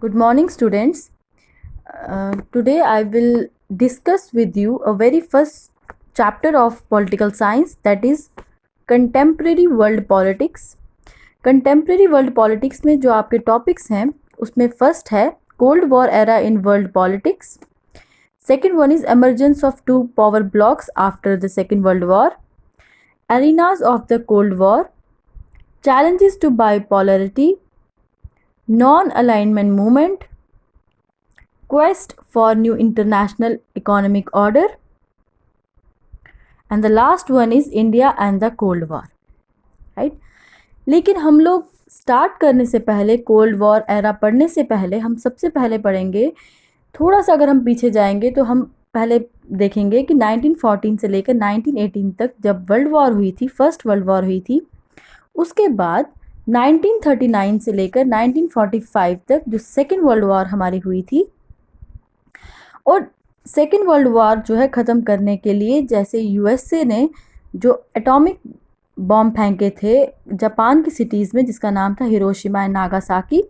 Good morning, students. Today I will discuss with you a very first chapter of political science, that is contemporary world politics. Contemporary world politics में जो आपके topics हैं उसमें first है cold war era in world politics. Second one is emergence of two power blocks after the Second World War, arenas of the Cold War, challenges to bipolarity, non-alignment movement, quest for new international economic order, and the last one is India and the Cold War. Right? लेकिन हम लोग start करने से पहले, cold war era पढ़ने से पहले, हम सबसे पहले पढ़ेंगे, थोड़ा सा अगर हम पीछे जाएंगे तो हम पहले देखेंगे कि 1914 से लेकर 1918 तक जब वर्ल्ड वॉर हुई थी, फर्स्ट वर्ल्ड वॉर हुई थी, उसके बाद 1939 से लेकर 1945 तक जो सेकेंड वर्ल्ड वॉर हमारी हुई थी. और सेकेंड वर्ल्ड वॉर जो है ख़त्म करने के लिए जैसे यूएसए ने जो एटॉमिक बॉम्ब फेंके थे जापान की सिटीज़ में, जिसका नाम था हिरोशिमा एंड नागासाकी.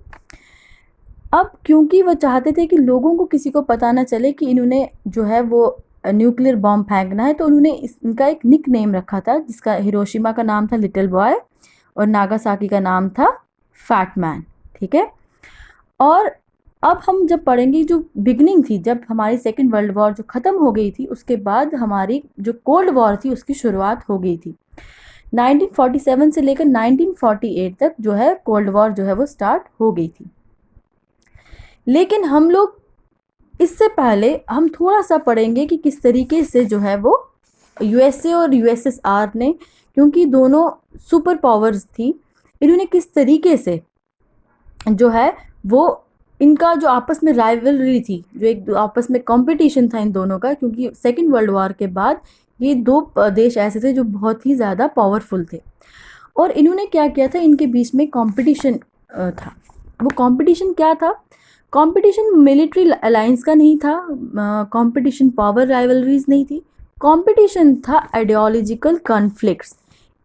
अब क्योंकि वो चाहते थे कि लोगों को, किसी को पता ना चले कि इन्होंने जो है वो न्यूक्लियर बॉम्ब फेंकना है, तो उन्होंने इनका एक निक नेम रखा था, जिसका हिरोशिमा का नाम था लिटिल बॉय और नागासाकी का नाम था फैट मैन. ठीक है. और अब हम जब पढ़ेंगे जो बिगनिंग थी, जब हमारी सेकेंड वर्ल्ड वॉर जो ख़त्म हो गई थी, उसके बाद हमारी जो कोल्ड वॉर थी उसकी शुरुआत हो गई थी. 1947 से लेकर 1948 तक जो है कोल्ड वॉर जो है वो स्टार्ट हो गई थी. लेकिन हम लोग इससे पहले हम थोड़ा सा पढ़ेंगे कि किस तरीके से जो है वो यूएसए और यूएसएसआर ने, क्योंकि दोनों सुपर पावर्स थी, इन्होंने किस तरीके से जो है वो इनका जो आपस में राइवलरी थी, जो एक आपस में कंपटीशन था इन दोनों का, क्योंकि सेकेंड वर्ल्ड वॉर के बाद ये दो देश ऐसे थे जो बहुत ही ज़्यादा पावरफुल थे. और इन्होंने क्या किया था, इनके बीच में कंपटीशन था. वो कंपटीशन क्या था? कंपटीशन मिलिट्री अलायंस का नहीं था, कंपटीशन पावर राइवलरीज नहीं थी, कंपटीशन था आइडियोलॉजिकल कॉन्फ्लिक्ट्स.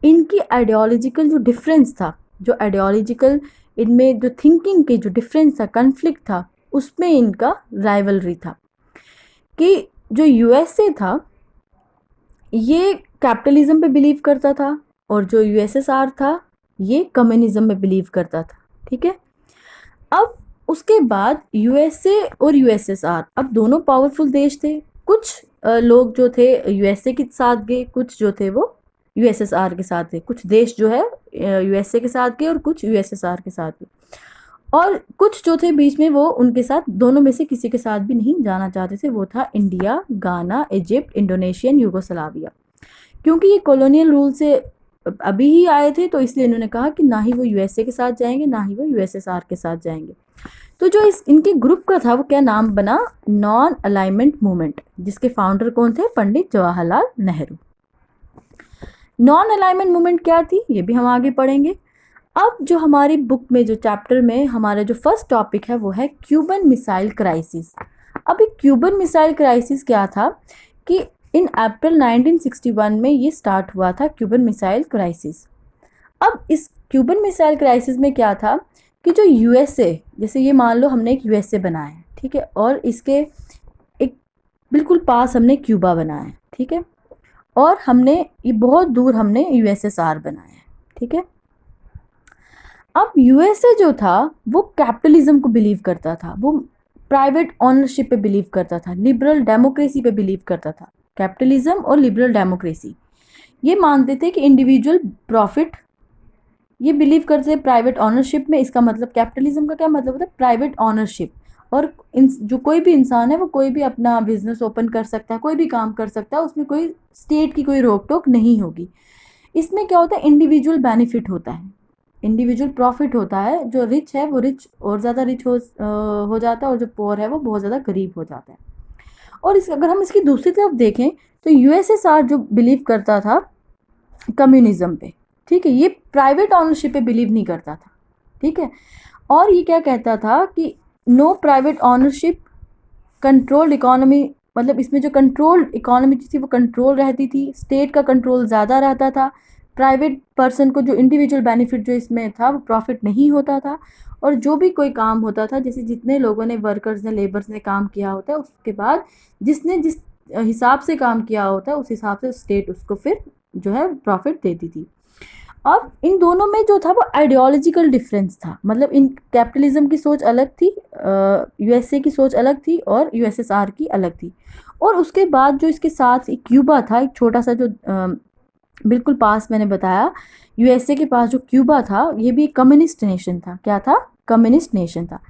इनकी आइडियोलॉजिकल जो डिफरेंस था, जो आइडियोलॉजिकल इनमें जो थिंकिंग के जो डिफरेंस था, कॉन्फ्लिक्ट था, उसमें इनका राइवलरी था. कि जो यूएसए था ये कैपिटलिज्म पे बिलीव करता था और जो यूएसएसआर था ये कम्युनिज्म में बिलीव करता था. ठीक है. अब उसके बाद यूएसए और यूएसएसआर अब दोनों पावरफुल देश थे. कुछ लोग जो थे यूएसए के साथ गए, कुछ जो थे वो यूएसएसआर के साथ गए. कुछ देश जो है यूएसए के साथ गए और कुछ यूएसएसआर के साथ गए. और कुछ जो थे बीच में, वो उनके साथ, दोनों में से किसी के साथ भी नहीं जाना चाहते थे. वो था इंडिया, गाना, इजिप्ट, इंडोनेशियन, यूगोस्लाविया. क्योंकि ये कॉलोनियल रूल से अभी ही आए थे, तो इसलिए इन्होंने कहा कि ना ही वो यूएसए के साथ जाएंगे, ना ही वो यूएसएसआर के साथ जाएंगे. तो जो इनके ग्रुप का था वो क्या नाम बना? नॉन अलाइनमेंट मूवमेंट, जिसके फाउंडर कौन थे? Pandit Jawaharlal Nehru. Non alignment movement क्या थी ये भी हम आगे पढ़ेंगे. अब जो हमारी बुक में, जो चैप्टर में हमारा जो फर्स्ट टॉपिक है वो है क्यूबन मिसाइल क्राइसिस. अब ये क्यूबन मिसाइल क्राइसिस क्या था कि इन अप्रैल 1961 में ये स्टार्ट हुआ था, क्यूबन मिसाइल क्राइसिस. अब इस क्यूबन मिसाइल क्राइसिस में क्या था कि जो यूएसए, जैसे ये मान लो हमने एक यूएसए बनाया है, ठीक है, और इसके एक बिल्कुल पास हमने क्यूबा बनाया है, ठीक है, और हमने ये बहुत दूर हमने यूएसएसआर बनाया है. ठीक है. अब यूएसए जो था वो कैपिटलिज्म को बिलीव करता था, वो प्राइवेट ऑनरशिप पे बिलीव करता था, लिबरल डेमोक्रेसी पे बिलीव करता था. कैपिटलिज्म और लिबरल डेमोक्रेसी ये मानते थे कि इंडिविजुअल प्रॉफिट, ये बिलीव करते थे प्राइवेट ऑनरशिप में. इसका मतलब कैपिटलिज्म का क्या मतलब होता है? Private ownership. और जो कोई भी इंसान है वो कोई भी अपना बिजनेस ओपन कर सकता है, कोई भी काम कर सकता है, उसमें कोई स्टेट की कोई रोक टोक नहीं होगी. इसमें क्या होता है? इंडिविजुअल बेनिफिट होता है, इंडिविजुअल प्रॉफिट होता है. जो रिच है वो रिच और ज़्यादा रिच हो जाता है, और जो पुअर है वो बहुत ज़्यादा गरीब हो जाता है. और अगर हम इसकी दूसरी तरफ देखें तो यूएसएसआर जो बिलीव करता था कम्युनिज्म पे, ठीक है, ये प्राइवेट ऑनरशिप पे बिलीव नहीं करता था. ठीक है. और ये क्या कहता था कि no private ownership, controlled economy, मतलब इसमें जो कंट्रोल्ड इकोनॉमी थी वो कंट्रोल रहती थी, स्टेट का कंट्रोल ज़्यादा रहता था, प्राइवेट पर्सन को जो इंडिविजुअल बेनिफिट जो इसमें था वो प्रॉफिट नहीं होता था, और जो भी कोई काम होता था, जैसे जितने लोगों ने, वर्कर्स ने, लेबर्स ने काम किया होता है, उसके बाद जिसने जिस हिसाब से काम किया होता है उस हिसाब से स्टेट उसको फिर जो है प्रॉफिट देती थी। अब इन दोनों में जो था वो आइडियोलॉजिकल डिफरेंस था, मतलब इन कैपिटलिज्म की सोच अलग थी, यूएसए की सोच अलग थी और यूएसएसआर की अलग थी। और उसके बाद जो इसके साथ एक क्यूबा था, एक छोटा सा जो बिल्कुल पास मैंने बताया, यूएसए के पास जो क्यूबा था ये भी एक कम्युनिस्ट नेशन था। क्या था? कम्युनिस्ट नेशन था।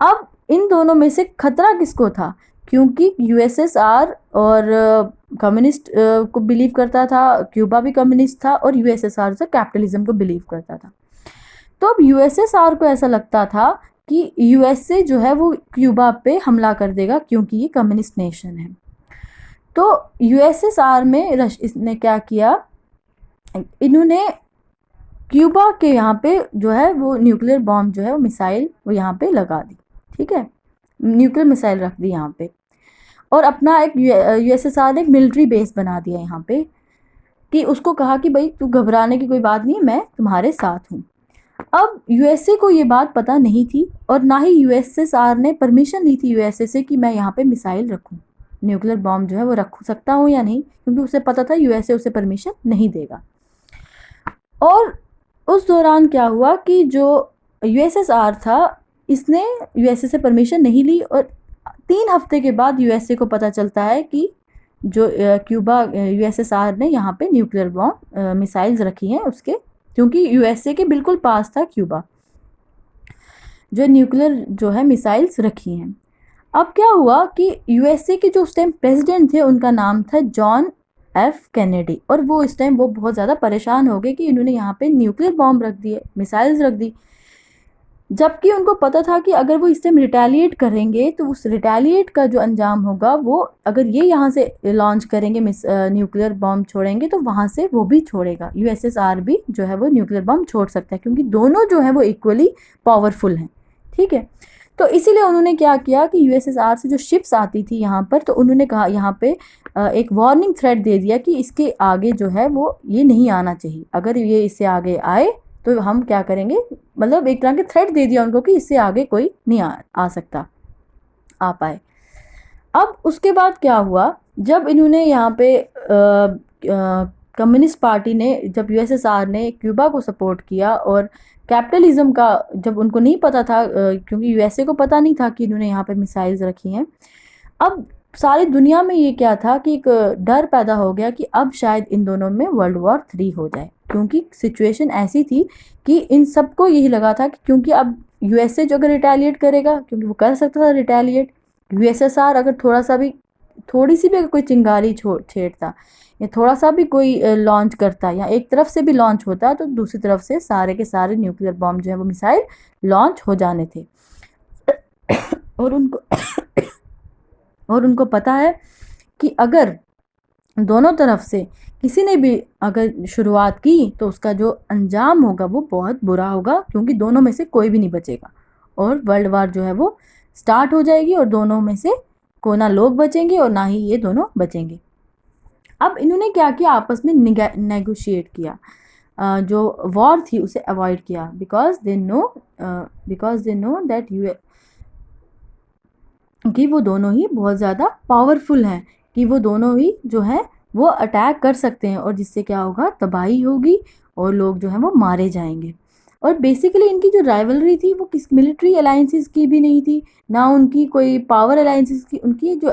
अब इन दोनों में से खतरा किसको था? क्योंकि यूएसएसआर और कम्युनिस्ट को बिलीव करता था, क्यूबा भी कम्युनिस्ट था, और यूएसएसआर से कैपिटलिज्म को बिलीव करता था। तो अब यूएसएसआर को ऐसा लगता था कि यूएसए जो है वो क्यूबा पे हमला कर देगा क्योंकि ये कम्युनिस्ट नेशन है। तो यूएसएसआर में इसने क्या किया, इन्होंने क्यूबा के यहाँ पे जो है वो न्यूक्लियर बॉम्ब जो है वो मिसाइल वो यहाँ पे लगा दी। ठीक है, न्यूक्लियर मिसाइल रख दी यहाँ पे, और अपना एक यूएसएसआर ने एक मिलिट्री बेस बना दिया यहाँ पे, कि उसको कहा कि भाई तू घबराने की कोई बात नहीं, मैं तुम्हारे साथ हूँ। अब यूएसए को ये बात पता नहीं थी, और ना ही यूएसएसआर ने परमिशन ली थी यूएसए से कि मैं यहाँ पे मिसाइल रखूँ, न्यूक्लियर बॉम्ब जो है वो रख सकता हूँ या नहीं, क्योंकि उसे पता था यूएसए उसे परमिशन नहीं देगा। और उस दौरान क्या हुआ कि जो यूएसएसआर था इसने यूएसए से परमिशन नहीं ली, और 3 हफ्ते के बाद यूएसए को पता चलता है कि जो क्यूबा यूएसएसआर ने यहाँ पे न्यूक्लियर बॉम्ब मिसाइल्स रखी हैं उसके, क्योंकि यूएसए के बिल्कुल पास था क्यूबा, जो न्यूक्लियर जो है मिसाइल्स रखी हैं। अब क्या हुआ कि यूएसए के जो उस टाइम प्रेसिडेंट थे उनका नाम था जॉन एफ कैनेडी, और वो इस टाइम वो बहुत ज़्यादा परेशान हो गए कि इन्होंने यहाँ पे न्यूक्लियर बॉम्ब रख दिए, मिसाइल्स रख दी, जबकि उनको पता था कि अगर वो इस टाइम रिटेलिएट करेंगे तो उस रिटेलिएट का जो अंजाम होगा वो, अगर ये यहाँ से लॉन्च करेंगे न्यूक्लियर बॉम्ब छोड़ेंगे तो वहाँ से वो भी छोड़ेगा, यूएसएसआर भी जो है वो न्यूक्लियर बॉम्ब छोड़ सकता है, क्योंकि दोनों जो है वो इक्वली पावरफुल हैं। ठीक है, तो इसीलिए उन्होंने क्या किया कि यूएसएसआर से जो शिप्स आती थी यहाँ पर, तो उन्होंने कहा यहाँ पे एक वार्निंग थ्रेट दे दिया कि इसके आगे जो है वो ये नहीं आना चाहिए, अगर ये इससे आगे आए तो हम क्या करेंगे, मतलब एक तरह के थ्रेट दे दिया उनको कि इससे आगे कोई नहीं आ सकता, आ पाए। अब उसके बाद क्या हुआ, जब इन्होंने यहाँ पे कम्युनिस्ट पार्टी ने, जब यूएसएसआर ने क्यूबा को सपोर्ट किया, और कैपिटलिज्म का जब उनको नहीं पता था, क्योंकि यूएसए को पता नहीं था कि इन्होंने यहाँ पे मिसाइल्स रखी हैं, अब सारी दुनिया में ये क्या था कि एक डर पैदा हो गया कि अब शायद इन दोनों में वर्ल्ड वॉर 3 हो जाए, क्योंकि सिचुएशन ऐसी थी कि इन सबको यही लगा था कि क्योंकि अब यूएसए जो अगर रिटेलिएट करेगा, क्योंकि वो कर सकता था रिटेलिएट, यूएसएसआर अगर थोड़ी सी भी अगर कोई चिंगारी छेड़ता या थोड़ा सा भी कोई लॉन्च करता या एक तरफ से भी लॉन्च होता, तो दूसरी तरफ से सारे के सारे न्यूक्लियर बॉम्ब जो है वो मिसाइल लॉन्च हो जाने थे। और उनको पता है कि अगर दोनों तरफ से किसी ने भी अगर शुरुआत की तो उसका जो अंजाम होगा वो बहुत बुरा होगा, क्योंकि दोनों में से कोई भी नहीं बचेगा, और वर्ल्ड वार जो है वो स्टार्ट हो जाएगी, और दोनों में से को ना लोग बचेंगे और ना ही ये दोनों बचेंगे। अब इन्होंने क्या किया, आपस में नेगोशिएट किया, जो वॉर थी उसे अवॉइड किया, बिकॉज दे नो दैट कि वो दोनों ही बहुत ज़्यादा पावरफुल हैं, कि वो दोनों ही जो हैं वो अटैक कर सकते हैं, और जिससे क्या होगा, तबाही होगी और लोग जो हैं वो मारे जाएंगे। और बेसिकली इनकी जो राइवलरी थी वो किस मिलिट्री अलाइंसेस की भी नहीं थी, ना उनकी कोई पावर अलाइंसेस की, उनकी जो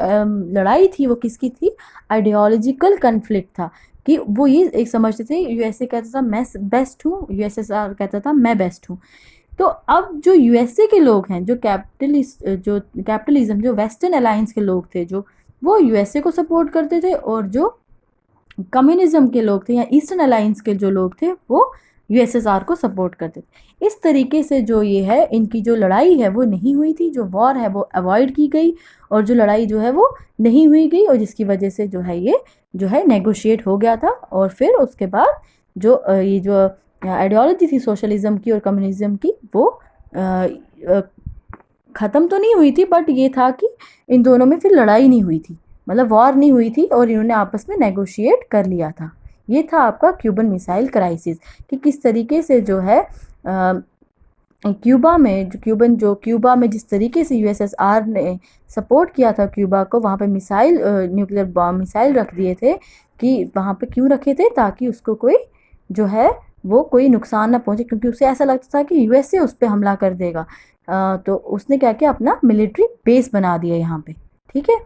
लड़ाई थी वो किसकी थी, आइडियोलॉजिकल कन्फ्लिक्ट था, कि वो ये एक समझते थे, यूएसए कहता था मैं बेस्ट हूँ, यूएसएसआर कहता था मैं बेस्ट हूँ। तो अब जो यूएसए के लोग हैं, जो कैपिटलिज्म जो वेस्टर्न अलायंस के लोग थे, जो वो यूएसए को सपोर्ट करते थे, और जो कम्युनिज्म के लोग थे या ईस्टर्न अलायंस के जो लोग थे वो यूएसएसआर को सपोर्ट करते थे। इस तरीके से जो ये है, इनकी जो लड़ाई है वो नहीं हुई थी, जो वॉर है वो अवॉइड की गई, और जो लड़ाई जो है वो नहीं हुई गई, और जिसकी वजह से जो है ये जो है नेगोशिएट हो गया था। और फिर उसके बाद जो ये जो आइडियोलॉजी थी सोशलिज्म की और कम्युनिज्म की, वो ख़त्म तो नहीं हुई थी, बट ये था कि इन दोनों में फिर लड़ाई नहीं हुई थी, मतलब वॉर नहीं हुई थी, और इन्होंने आपस में नेगोशिएट कर लिया था। ये था आपका क्यूबन मिसाइल क्राइसिस कि किस तरीके से जो है क्यूबा में जिस तरीके से यूएसएसआर ने सपोर्ट किया था क्यूबा को, वहाँ पे मिसाइल न्यूक्लियर बॉम्ब मिसाइल रख दिए थे कि वहाँ पे क्यों रखे थे, ताकि उसको कोई जो है वो कोई नुकसान ना पहुंचे, क्योंकि उसे ऐसा लगता था कि यूएसए उस पर हमला कर देगा। तो उसने क्या किया, अपना मिलिट्री बेस बना दिया यहाँ पे। ठीक है,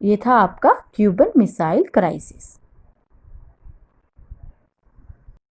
ये था आपका क्यूबन मिसाइल क्राइसिस।